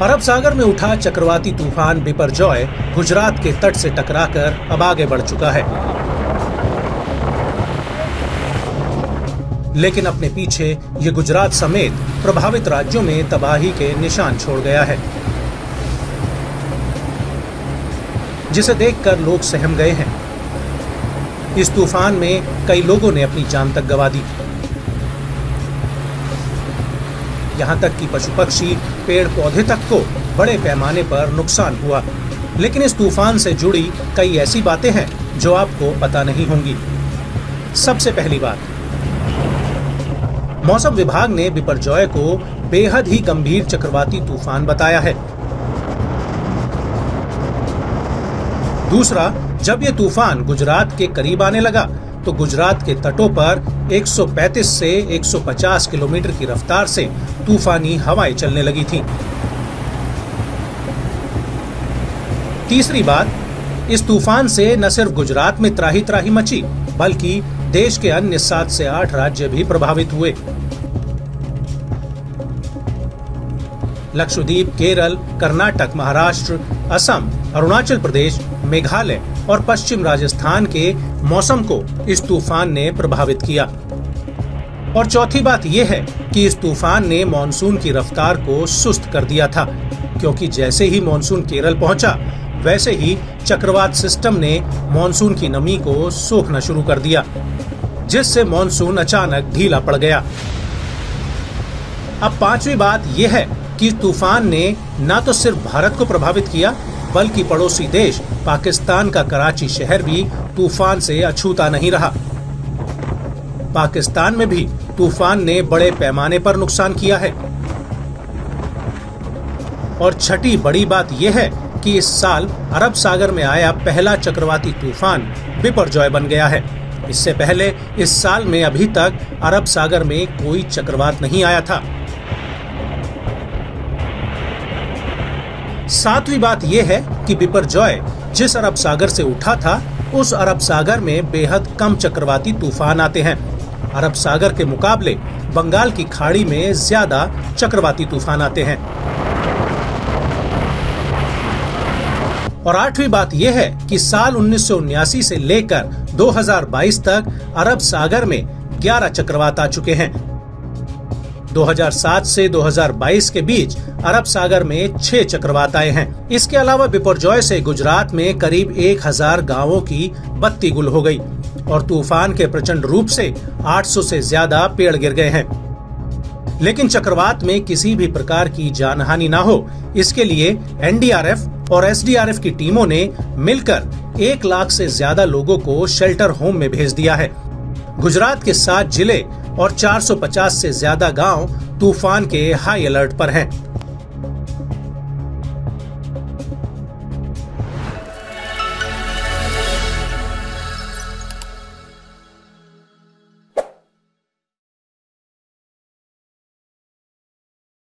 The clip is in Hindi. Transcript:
अरब सागर में उठा चक्रवाती तूफान बिपरजॉय गुजरात के तट से टकराकर अब आगे बढ़ चुका है, लेकिन अपने पीछे ये गुजरात समेत प्रभावित राज्यों में तबाही के निशान छोड़ गया है, जिसे देखकर लोग सहम गए हैं। इस तूफान में कई लोगों ने अपनी जान तक गंवा दी। यहां तक कि पशु पक्षी, पेड़ पौधे तक को बड़े पैमाने पर नुकसान हुआ। लेकिन इस तूफान से जुड़ी कई ऐसी बातें हैं जो आपको पता नहीं होंगी। सबसे पहली बात, मौसम विभाग ने बिपरजॉय को बेहद ही गंभीर चक्रवाती तूफान बताया है। दूसरा, जब ये तूफान गुजरात के करीब आने लगा तो गुजरात के तटों पर 135 से 150 किलोमीटर की रफ्तार से तूफानी हवाएं चलने लगी थीं। तीसरी बात, इस तूफान से न सिर्फ गुजरात में त्राही त्राही मची, बल्कि देश के अन्य 7 से 8 राज्य भी प्रभावित हुए। लक्षद्वीप, केरल, कर्नाटक, महाराष्ट्र, असम, अरुणाचल प्रदेश, मेघालय और पश्चिम राजस्थान के मौसम को इस तूफान ने प्रभावित किया। और चौथी बात यह है कि इस तूफान ने मॉनसून की रफ्तार को सुस्त कर दिया था, क्योंकि जैसे ही मॉनसून केरल पहुंचा, वैसे ही चक्रवात सिस्टम ने मॉनसून की नमी को सोखना शुरू कर दिया, जिससे मॉनसून अचानक ढीला पड़ गया। अब पांचवी बात यह है कि तूफान ने न तो सिर्फ भारत को प्रभावित किया, बल्कि पड़ोसी देश पाकिस्तान का कराची शहर भी तूफान से अछूता नहीं रहा। पाकिस्तान में भी तूफान ने बड़े पैमाने पर नुकसान किया है। और छठी बड़ी बात यह है कि इस साल अरब सागर में आया पहला चक्रवाती तूफान बिपरजॉय बन गया है। इससे पहले इस साल में अभी तक अरब सागर में कोई चक्रवात नहीं आया था। सातवीं बात यह है कि बिपरजॉय जिस अरब सागर से उठा था, उस अरब सागर में बेहद कम चक्रवाती तूफान आते हैं। अरब सागर के मुकाबले बंगाल की खाड़ी में ज्यादा चक्रवाती तूफान आते हैं। और आठवीं बात यह है कि साल 1979 से लेकर 2022 तक अरब सागर में 11 चक्रवात आ चुके हैं। 2007 से 2022 के बीच अरब सागर में 6 चक्रवात आए हैं। इसके अलावा बिपरजॉय से गुजरात में करीब 1000 गांवों की बत्ती गुल हो गई और तूफान के प्रचंड रूप से 800 से ज्यादा पेड़ गिर गए हैं। लेकिन चक्रवात में किसी भी प्रकार की जानहानि न हो, इसके लिए एनडीआरएफ और एसडीआरएफ की टीमों ने मिलकर 1 लाख से ज्यादा लोगों को शेल्टर होम में भेज दिया है। गुजरात के 7 जिले और 450 से ज्यादा गांव तूफान के हाई अलर्ट पर हैं।